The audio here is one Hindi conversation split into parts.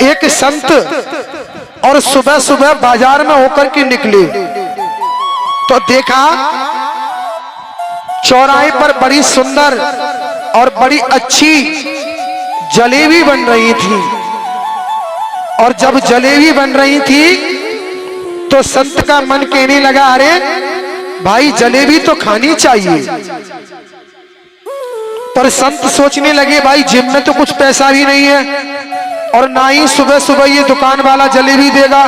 एक संत और सुबह सुबह बाजार में होकर के निकले तो देखा चौराहे पर बड़ी सुंदर और बड़ी अच्छी जलेबी बन रही थी। और जब जलेबी बन रही थी तो संत का मन कहने लगा, अरे भाई जलेबी तो खानी चाहिए। पर संत सोचने लगे, भाई जेब में तो कुछ पैसा भी नहीं है और ना ही सुबह सुबह ये दुकान वाला जलेबी देगा।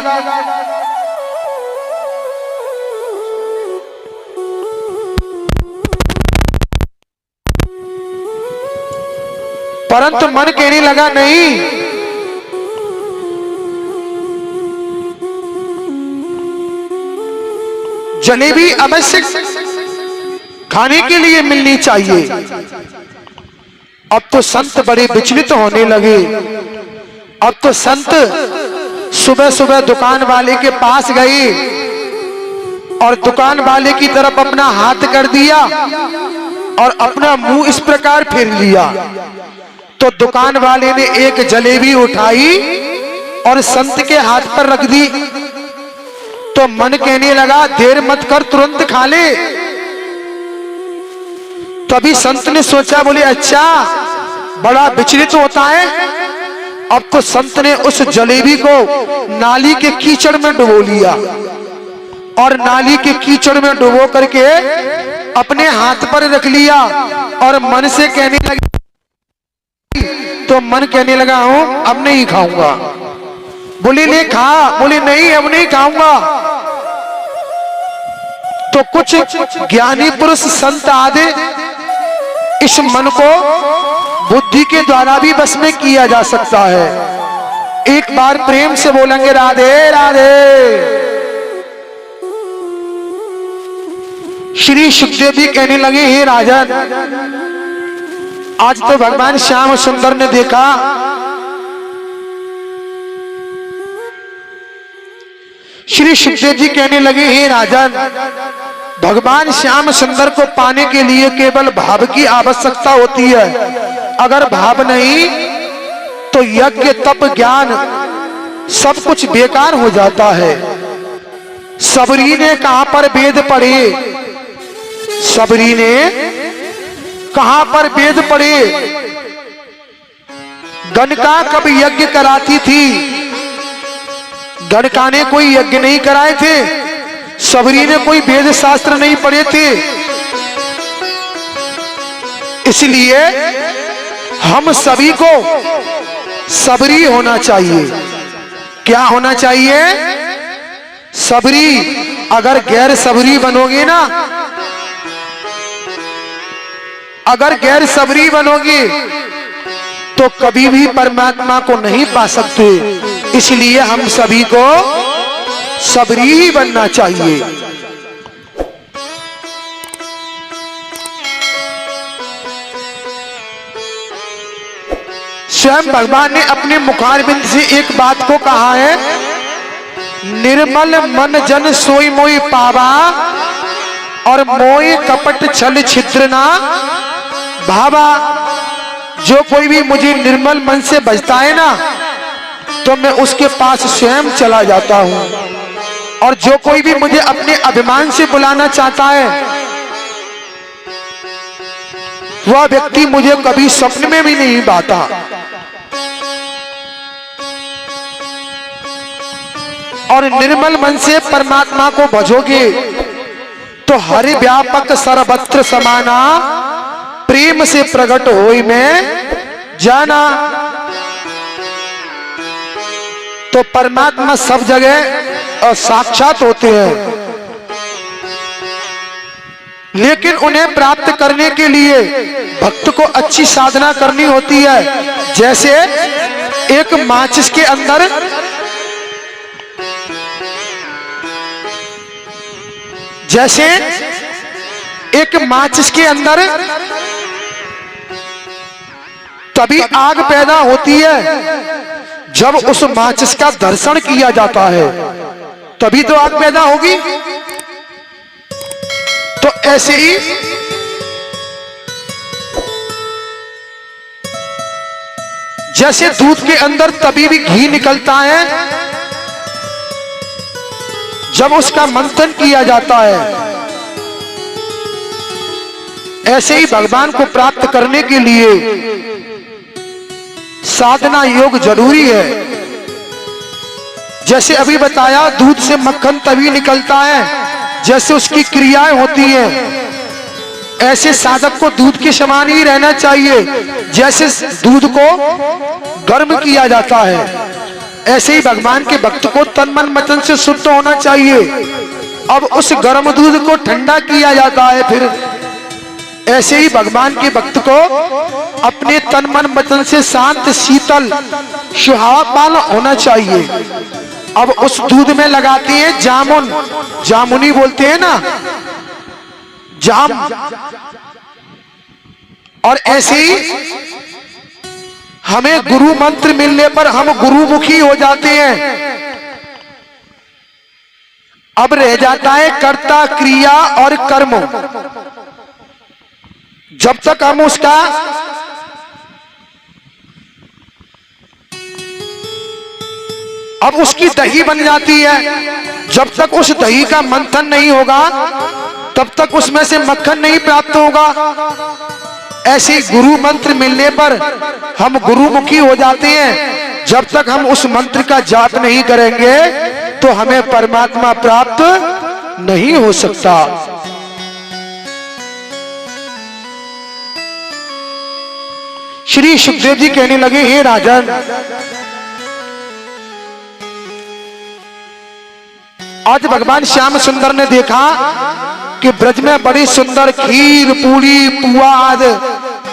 परंतु मन कहने लगा, नहीं, जलेबी अवश्य खाने के लिए मिलनी चाहिए। अब तो संत बड़े विचलित होने लगे। अब तो संत सुबह सुबह दुकान वाले के पास गए और दुकान वाले की तरफ अपना हाथ कर दिया और अपना मुंह इस प्रकार फेर लिया। तो दुकान वाले ने एक जलेबी उठाई और संत के हाथ पर रख दी। तो मन कहने लगा, देर मत कर, तुरंत खा ले। तभी संत ने सोचा, बोले अच्छा, बड़ा विचलित होता है। अब तो संत ने उस जलेबी को नाली के कीचड़ में डुबो लिया और नाली के कीचड़ में डुबो करके अपने हाथ पर रख लिया और मन से कहने लगा, तो मन कहने लगा, हूं अब नहीं खाऊंगा। बोले ले खा। बोले नहीं, अब नहीं खाऊंगा। तो कुछ ज्ञानी पुरुष संत आदि इस मन को बुद्धि के द्वारा भी बस में किया जा सकता है। एक बार प्रेम से बोलेंगे, राधे राधे। श्री सुखदेव जी कहने लगे, हे राजन, आज तो भगवान श्याम सुंदर ने देखा श्री सुखदेव जी कहने लगे, हे राजन, भगवान श्याम सुंदर को पाने के लिए केवल भाव की आवश्यकता होती है। अगर भाव नहीं तो यज्ञ तप ज्ञान सब कुछ बेकार हो जाता है। सबरी ने कहां पर वेद पढ़े? सबरी ने कहां पर वेद पढ़े? गणका कब यज्ञ कराती थी? गणका ने कोई यज्ञ नहीं कराए थे। सबरी ने कोई वेद शास्त्र नहीं पढ़े थे। इसलिए हम सभी को सबरी होना चाहिए। क्या होना चाहिए? सबरी। अगर गैर सबरी बनोगे ना, अगर गैर सबरी बनोगे तो कभी भी परमात्मा को नहीं पा सकते। इसलिए हम सभी को सबरी ही बनना चाहिए। स्वयं भगवान ने अपने मुखारबिंद से एक बात को कहा है, निर्मल मन जन सोई मोई पावा और मोई कपट छल छिद्र ना भावा। जो कोई भी मुझे निर्मल मन से बजता है ना, तो मैं उसके पास स्वयं चला जाता हूं। और जो कोई भी मुझे अपने अभिमान से बुलाना चाहता है, वह व्यक्ति मुझे कभी स्वप्न में भी नहीं पाता। और निर्मल मन से परमात्मा को भजोगे तो हरि व्यापक सर्वत्र समाना प्रेम से प्रकट होई में जाना। तो परमात्मा सब जगह साक्षात होते हैं, लेकिन उन्हें प्राप्त करने के लिए भक्त को अच्छी साधना करनी होती है। जैसे एक माचिस के अंदर तभी आग पैदा होती है जब उस माचिस का दर्शन किया जाता है, तभी तो आग पैदा होगी। तो ऐसे ही जैसे दूध के अंदर तभी भी घी निकलता है जब उसका मंथन किया जाता है, ऐसे ही भगवान को प्राप्त करने के लिए साधना योग जरूरी है। जैसे अभी बताया, दूध से मक्खन तभी निकलता है जैसे उसकी क्रियाएं होती हैं। ऐसे साधक को दूध के समान ही रहना चाहिए, जैसे दूध को गर्म किया जाता है ऐसे ही भगवान के भक्त को तन मन वचन से शुद्ध होना चाहिए। अब उस गर्म दूध को ठंडा किया जाता है, फिर ऐसे ही भगवान के भक्त को अपने तन मन वचन से शांत शीतल सुहावना होना चाहिए। अब उस दूध में लगाते हैं जामुन, जामुनी बोलते हैं ना, जाम। और ऐसे ही हमें गुरु मंत्र मिलने पर हम गुरुमुखी हो जाते हैं। अब रह जाता है कर्ता, क्रिया और कर्म। जब तक हम उसका अब उसकी दही बन जाती है, जब तक उस दही का मंथन नहीं होगा तब तक उसमें से मक्खन नहीं प्राप्त होगा। ऐसे गुरु मंत्र मिलने पर हम गुरुमुखी हो जाते हैं। जब तक हम उस मंत्र का जाप नहीं करेंगे तो हमें परमात्मा प्राप्त नहीं हो सकता। श्री सुखदेव जी कहने लगे, हे राजन, आज भगवान श्याम सुंदर ने देखा कि ब्रज में बड़ी सुंदर खीर, पूरी, पुआ आदि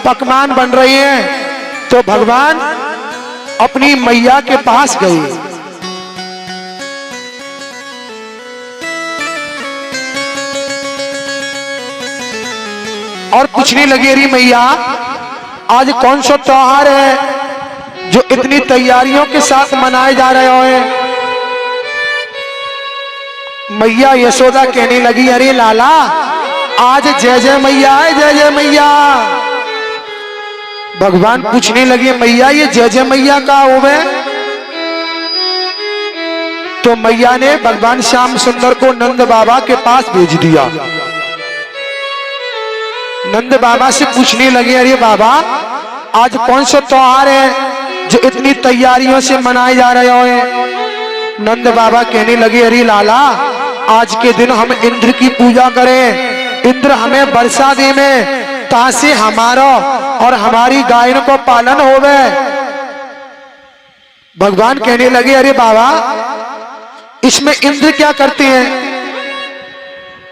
पकवान बन रहे हैं, तो भगवान अपनी मैया के पास गए और पूछने लगे, अरे मैया, आज कौन सा त्योहार है जो इतनी तैयारियों के साथ मनाए जा रहे हो? मैया यशोदा कहने लगी, अरे लाला, आज जय जय मैया है, जय जय मैया। भगवान पूछने लगे, मैया ये जय जय मैया का होवे? तो मैया ने भगवान श्याम सुंदर को नंद बाबा के पास भेज दिया। नंद बाबा से पूछने लगे, अरे बाबा, आज कौन सा त्योहार है जो इतनी तैयारियों से मनाए जा रहे हो? नंद बाबा कहने लगे, अरे लाला, आज के दिन हम इंद्र की पूजा करें, इंद्र हमें वर्षा दे में, ताकि हमारा और हमारी गायों को पालन होवे। भगवान कहने लगे, अरे बाबा, इसमें इंद्र क्या करते हैं?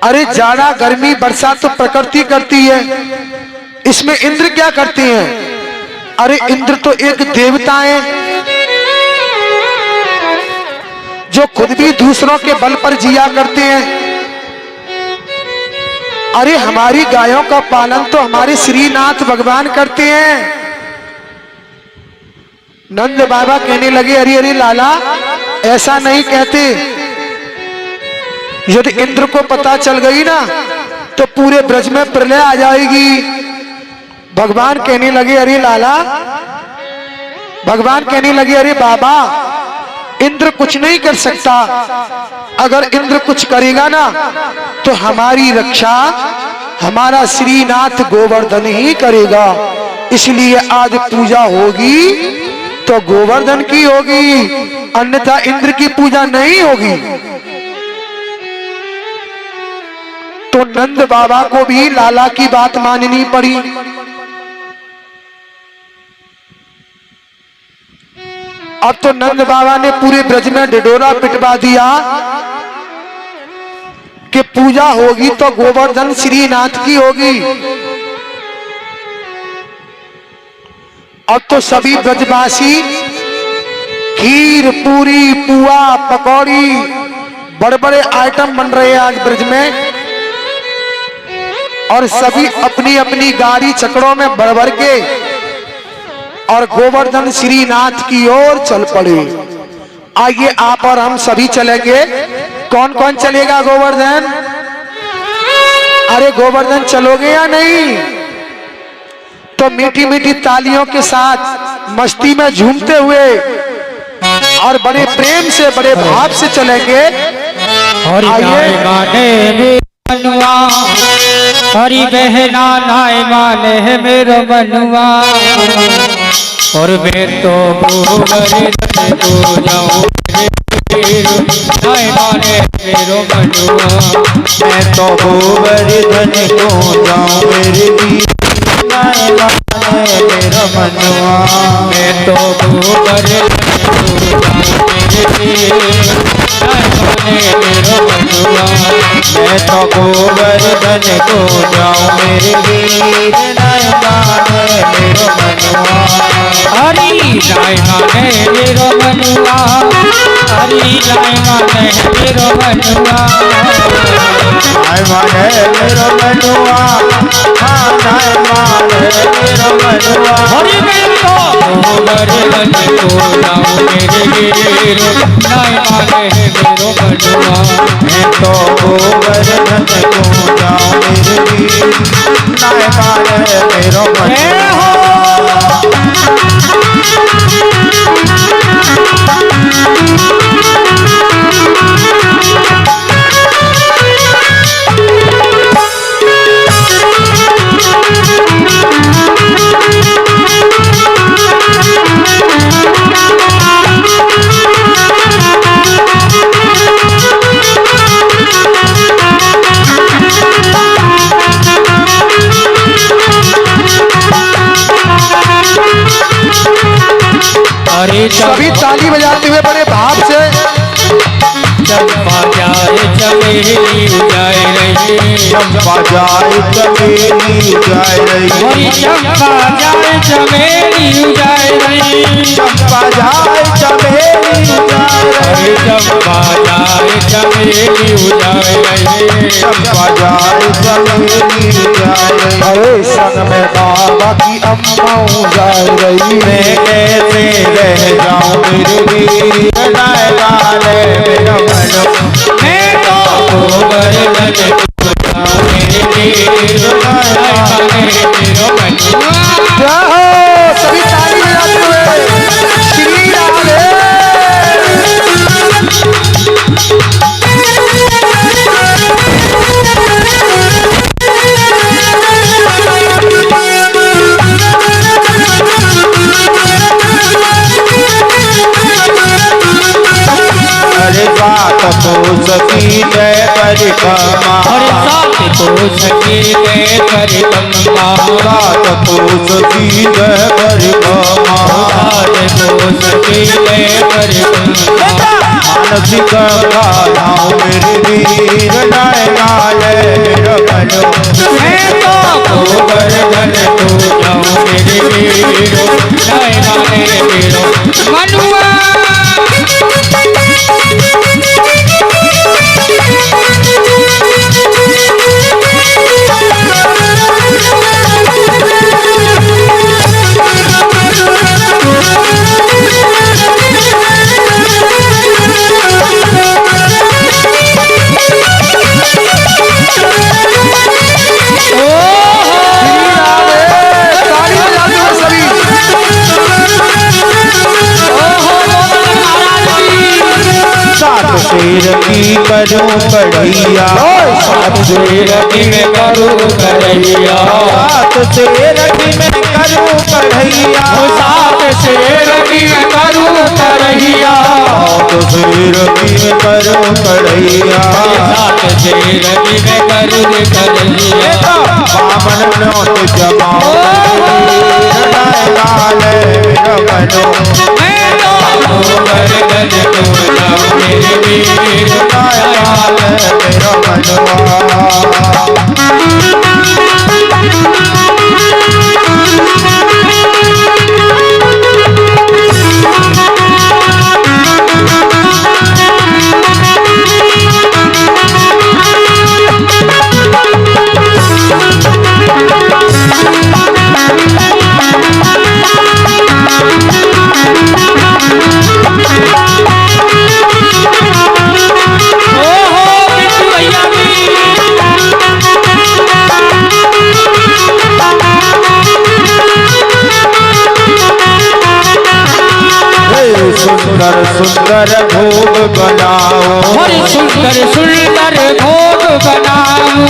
अरे जाड़ा, गर्मी, वर्षा तो प्रकृति करती है, इसमें इंद्र क्या करते हैं? अरे इंद्र तो एक देवता है जो खुद भी दूसरों के बल पर जिया करते हैं। अरे हमारी गायों का पालन तो हमारे श्रीनाथ भगवान करते हैं। नंद बाबा कहने लगे, अरे अरे लाला, ऐसा नहीं कहते। यदि इंद्र को पता चल गई ना तो पूरे ब्रज में प्रलय आ जाएगी। भगवान कहने लगे, अरे लाला, भगवान कहने लगे, अरे बाबा, इंद्र कुछ नहीं कर सकता। अगर इंद्र कुछ करेगा ना तो हमारी रक्षा हमारा श्रीनाथ गोवर्धन ही करेगा। इसलिए आज पूजा होगी तो गोवर्धन की होगी, अन्यथा इंद्र की पूजा नहीं होगी। तो नंद बाबा को भी लाला की बात माननी पड़ी। अब तो नंद बाबा ने पूरे ब्रज में ढिढोरा पिटवा दिया कि पूजा होगी तो गोवर्धन श्रीनाथ की होगी। अब तो सभी ब्रजवासी खीर, पूरी, पुआ, पकौड़ी, बड़े बड़े आइटम बन रहे हैं आज ब्रज में, और सभी अपनी अपनी गाड़ी चक्रों में भर भर के और गोवर्धन श्रीनाथ की ओर चल पड़े। आइए आप और हम सभी चलेंगे। कौन कौन चलेगा गोवर्धन? अरे गोवर्धन चलोगे या नहीं? तो मीठी मीठी तालियों के साथ मस्ती में झूमते हुए और बड़े प्रेम से बड़े भाव से चलेंगे। आइए मनुआ हरी बहना नाय माने है मेरो मनुआ और मैं तो जाऊं नाय माने मेरो मनुआ मैं तो गोवर्धन को जाऊं मेरे वीर नाय माने मेरो मनुआ मैं तो गोवर्धन को जाऊं मेरे वीर नाय माने मेरो मनुआ मैं तो गोवर्धन को जाऊं मेरे वीर नाय माने मेरो मनुआ हरी नाय माने मेरो मनुआ हरी नाय माने मेरो मनुआ नाय माने मेरो मनुआ हाँ नाय माने मेरो मनुआ हरी मैं तो गोवर्धन को जाऊं मेरे वीर नाय माने मेरो मनुआ मैं तो गोवर्धन को जाऊं मेरे वीर नाय माने मेरो मनुआ सभी ताली बजाते हुए बड़े भाव से चंपा जाए चमेली उजाए रही चंपा जाए चमेली उजाए रही चंपा जाए चमेली उजाए रही चंपा जाए चमेली उजाए रही चंपा जाए चमेली उजाए रही चंपा जाए चमेली उजाए रही अरे संग में बाबा की अम्मा उजाए रही। मैं कैसे रह जाऊं मेरे वीर नाय माने मेरो मनुआ मैं तो गोवर्धन को जाऊं मेरे वीर नाय माने मेरो मनुआ क्या हो सभी ताली बजाते हुए श्री राधे। अरे बात तो सखी जय परिक्रमा और साथ तो सखी गए परिक्रमा बात तो सखी जय परिक्रमा साथ तो सखी गए परिक्रमा मानसिक गाना मेरे वीर नाय माने मेरो मनुआ मैं तो गोवर्धन को जाऊं मेरे वीर नाय माने मेरो मनुआ शेर की करूं कढ़ैया सात शेर की मैं करूं कढ़ैया सात शेर की मैं करूं कढ़ैया सात शेर की मैं करूं कढ़ैया सात शेर की मैं करूं कढ़ैया सात शेर की मैं करूं कढ़ैया बामन नोट जमाओ नाय माने मेरो मनुआ मैं तो गोवर्धन को जाऊं मेरे वीर नाय माने मेरो मनुआ सुंदर भोग बनाओ हरि सुंदर सुंदर भोग बनाओ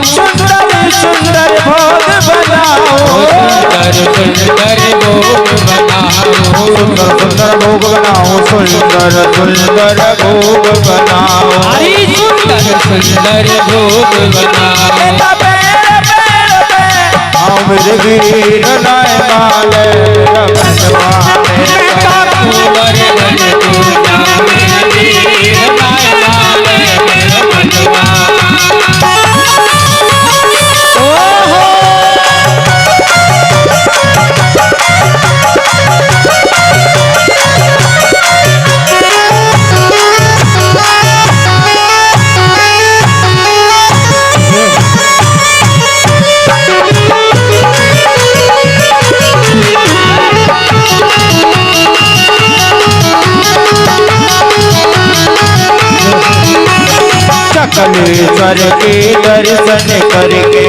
सुंदर सुंदर भोग बनाओ सुंदर सुंदर भोग बनाओ सुंदर सुंदर भोग बनाओ सुंदर सुंदर भोग बनाओ हरि सुंदर सुंदर भोग बनाओ आओ मेरे वीर लाए माले रमनवाने कुंवर धन पूजा मेरे वीर लाए माले रमनवा चकलेश्वर के दर्शन करके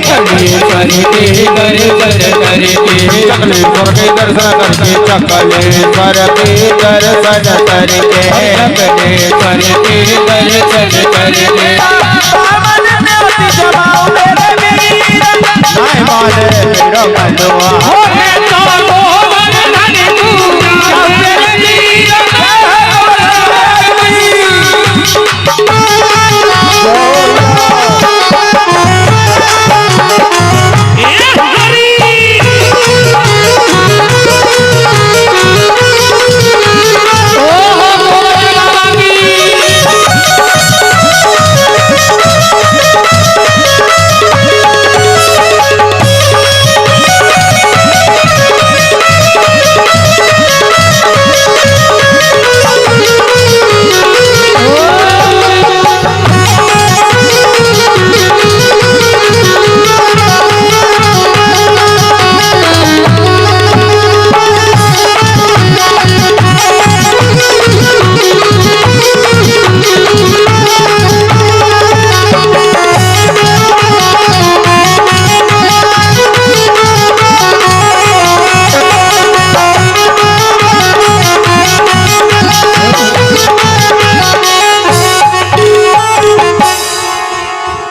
चकलेश्वर के दर्शन करके चकलेश्वर के दर्शन करके चकलेश्वर के दर्शन करके चकलेश्वर के दर्शन करके नाय माने मेरा मनवा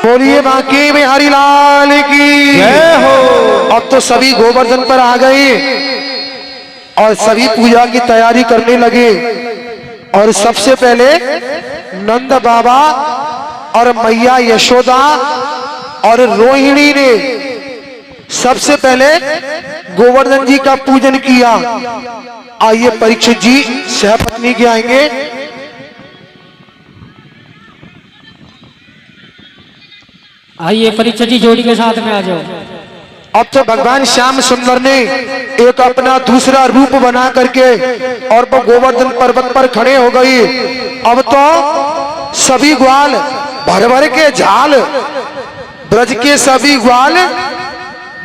बोलिए बांके बिहारी लाल की जय हो। अब तो सभी गोवर्धन पर आ गए और सभी पूजा की तैयारी करने लगे। और सबसे पहले नंद बाबा और मैया यशोदा और रोहिणी ने सबसे पहले गोवर्धन जी का पूजन किया। आइए परीक्षित जी सहपत्नी के आएंगे। आइए परीक्षा जी जोड़ी के साथ में आ जाओ। अब तो भगवान श्याम सुंदर ने एक अपना दूसरा रूप बना करके और वो गोवर्धन पर्वत पर खड़े हो गई। अब तो सभी ग्वाल भर भर के झाल, ब्रज के सभी ग्वाल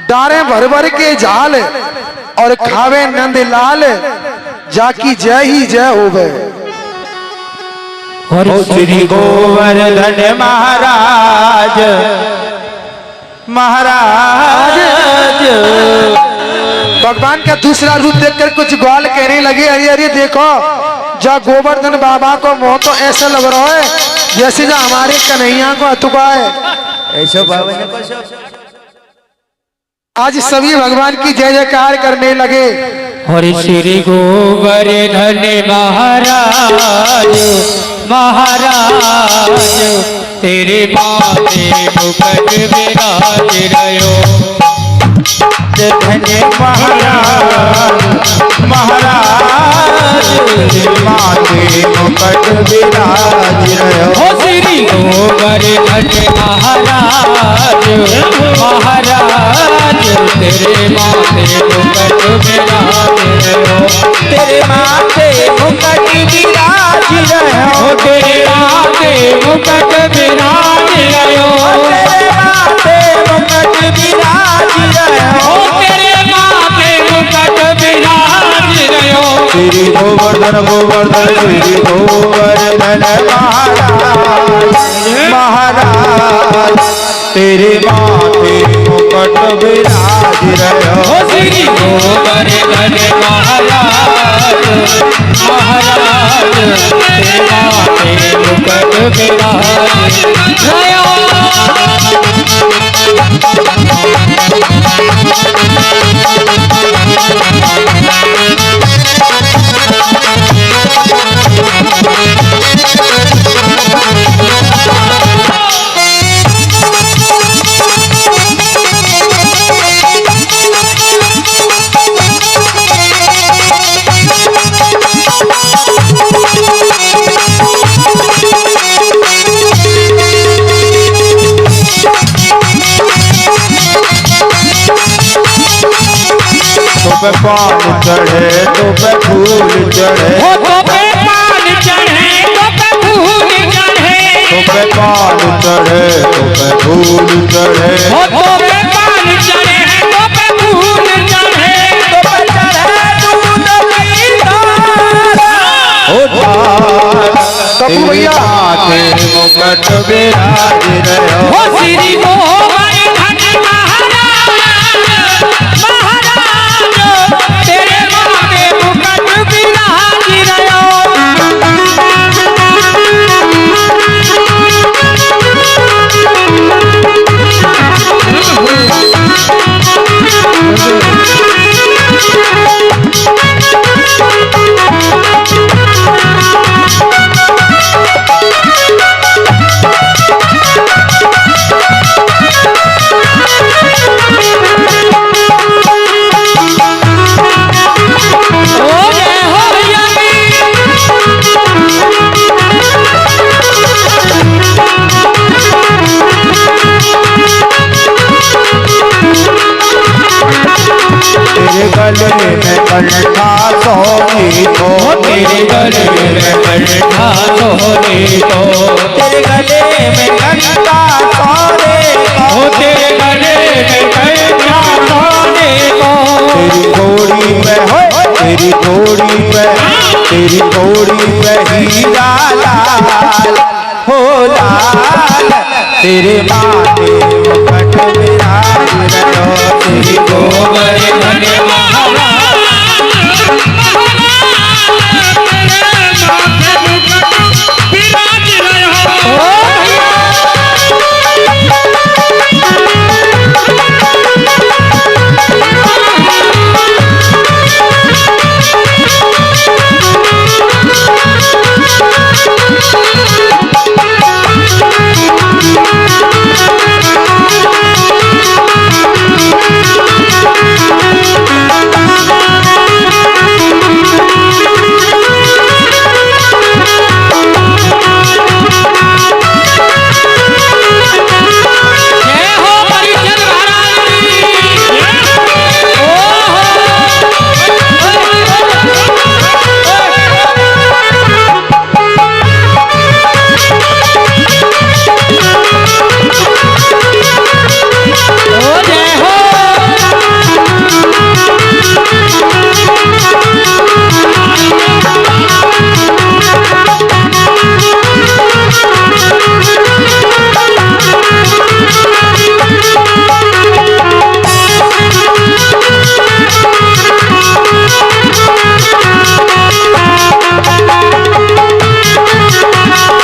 डारे भर भर के झाल और खावे नंद लाल, जाकी जय ही जय हो गए। हो श्री गोवर्धन महाराज महाराज। भगवान का दूसरा रूप देखकर कुछ ग्वाल कहने लगे, अरे अरे देखो जा गोवर्धन बाबा को मोह तो ऐसा लग रहा है जैसे जा हमारे कन्हैया को अतुका है। ऐसा बाबा ने आज सभी भगवान की जय जयकार करने लगे। हरि श्री गोवर्धन महाराज महाराज, तेरे माथे मुकुट विराज रहो। धन्य महाराज महाराज, माथे मुकुट विराज रहो। हो श्री गोवर्धन महाराज महाराज, तेरे माथे मुकुट विराज रहो। तेरे माथे मुकुट विराज रहो। तेरे माथे मुकुट विराज रहो। तेरे माथे मुकुट विराज रहो। तेरे माथे मुकुट विराज रहो। श्री गोवर्धन गोवर्धन श्री गोवर्धन महाराज महाराज। तेरे माथे मुकुट विराज रहो। श्री गोवर्धन महाराज महाराज तेरे माथे मुकुट विराज रहो। पे पान चढ़े तो पे फूल चढ़े, तो पे पान चढ़े तो पे फूल चढ़े, तो पे पान चढ़े तो पे फूल चढ़े, तो पे पान चढ़े तो पे फूल चढ़े, तो पे चढ़े दूध की धार। तेरे माथे मुकुट विराज रहो। श्री गोवर्धन महाराज तेरे माथे मुकुट विराज रहो। तेरे गले में कंठा सोने को, तेरे गले में कंठा सोने को, तेरे गले में कंठा सोने को, तेरे गले में कंठा सोने को, तेरी घोड़ी पे हो, तेरी घोड़ी पे, तेरी घोड़ी पे हीरा लाल हो लाल। तेरे माथे मुकुट विराज रहो। श्री गोवर्धन महाराज विराज रहो।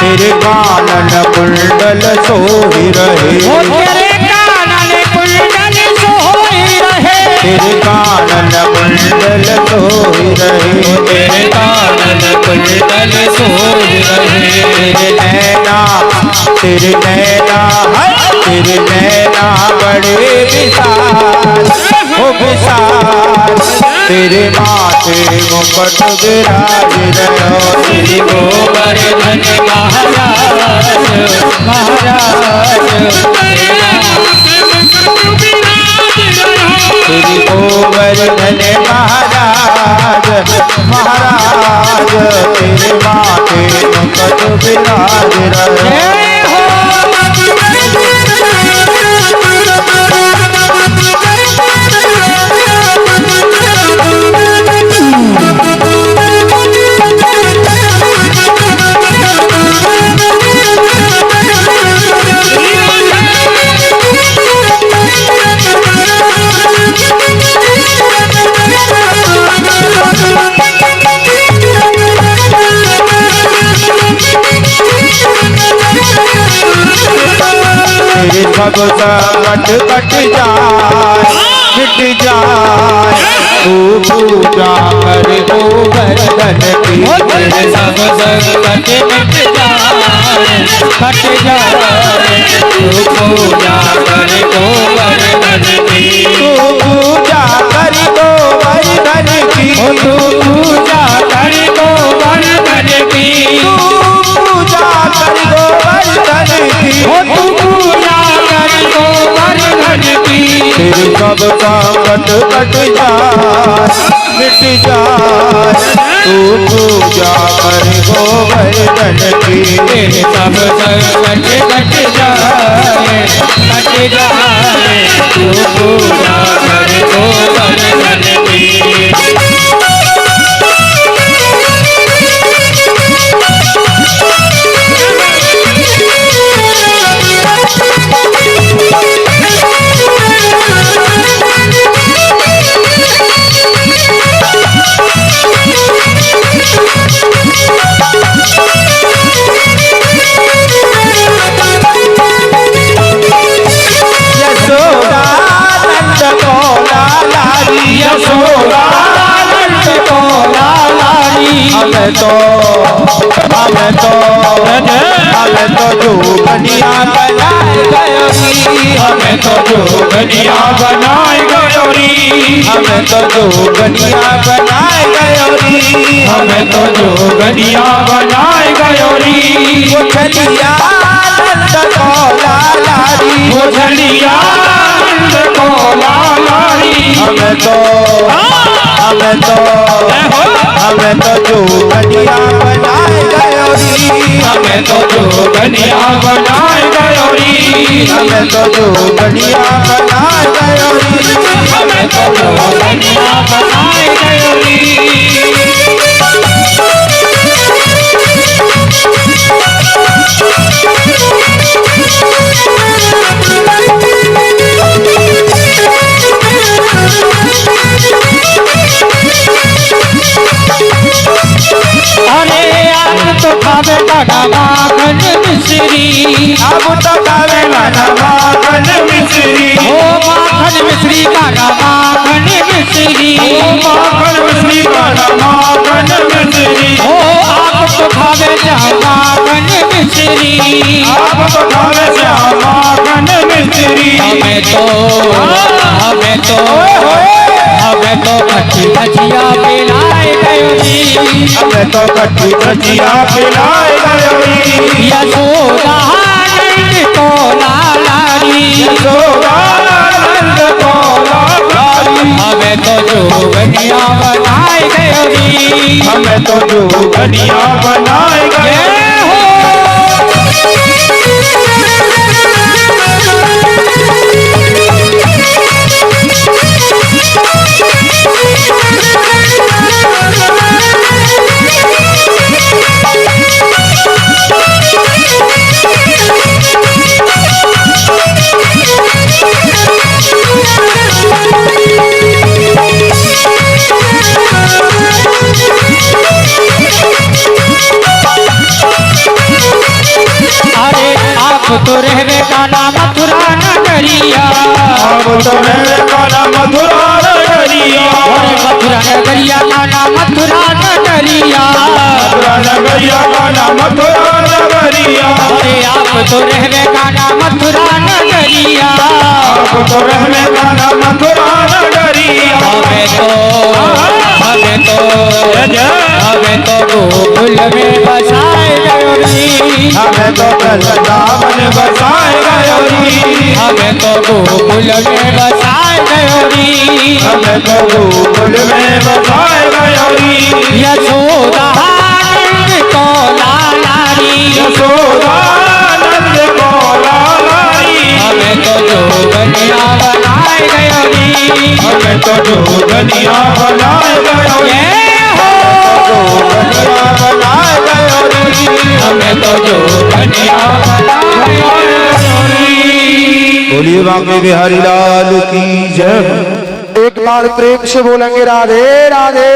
तेरे कानन कुंडल सोही रहे, तेरे कानन कुंडल सोही रहे, तेरे कानन कुंडल सोही रहे, तेरे कानन कुंडल सोही रहे। तेरे नैना तेरे नैना बड़े विशाल हो विशाल। तेरे माथे मुकुट विराज रहो। श्री गोवर्धन महाराज महाराज श्री गोवर्धन महाराज महाराज तेरे माथे मुकुट विराज रहो। सब संकट कट जाए मिट जाए तू पूजा कर गोवर्धन की तेरे सब संकट मिट जाए कट जाए तू पूजा कर गोवर्धन की तू पूजा कर गोवर्धन की तू पूजा कर गोवर्धन की तू पूजा कर गोवर्धन की तू पूजा कर गोवर्धन की तेरे सब संकट कट जाए मिट जाए तू पूजा कर गोवर्धन की तेरे सब संकट कट जाए तू पूजा कर गोवर्धन की यशोदानंद को लालारी यशोदानंद को लालारी हमें तो जोगनिया बनाए गयोरी हमें तो जोगनिया बनाए गयोरी हमें तो जोगनिया बनाए गयोरी हमें तो जोगनिया बनाए गयोरी वो चलिया नंद को लालारी वो झलिया नंद को लालारी हमें तो जोगनिया बनाए गयोरी हमें तो जोगनिया बनाए गयोरी हमें तो जोगनिया बनाए गयोरी हमें तो जोगनिया बनाए गयोरी अरे आप तो खावे का माखन मिश्री अब तो खावे ना माखन मिश्री ओ माखन मिश्री का माखन मिश्री माखन मिश्री का माखन मिश्री ओ आप तो खावे माखन मिश्री आप तो खावे माखन मिश्री हमें तो कच्ची भजिया पिलाए गयोरी हमें तो कच्ची भजिया पिलाए गयोरी यशोदानंद को लालारी यशोदानंद को लालारी हमें तो जोगनिया बनाए गयोरी हमें तो जोगनिया बनाए गयोरी तो रहवे काला मथुरा नगरिया अब तो रहवे काला मथुरा नगरिया मथुरा नगरिया काला मथुरा नगरिया मथुरा नगरिया काला मथुरा नगरिया अरे आप तो रहवे काला मथुरा नगरिया आप तो रहवे काला मथुरा नगरिया हमें तो गोकुल में बसाए गयोरी हमें तो वृंदावन बसाए गयोरी हमें तो गोकुल में बसाए गयोरी हमें तो गोकुल में बसाए गयोरी यशोदानंद को लालारी यशोदानंद को लालारी हमें तो जोगनिया बनाए गयोरी हमें तो जोगनिया बनाए गयोरी जोगनिया बनाए गयोरी हमें तो जोगनिया बनाए गयोरी। बोलिए बांके बिहारी लाल की जय। एक बार प्रेम से बोलेंगे राधे राधे।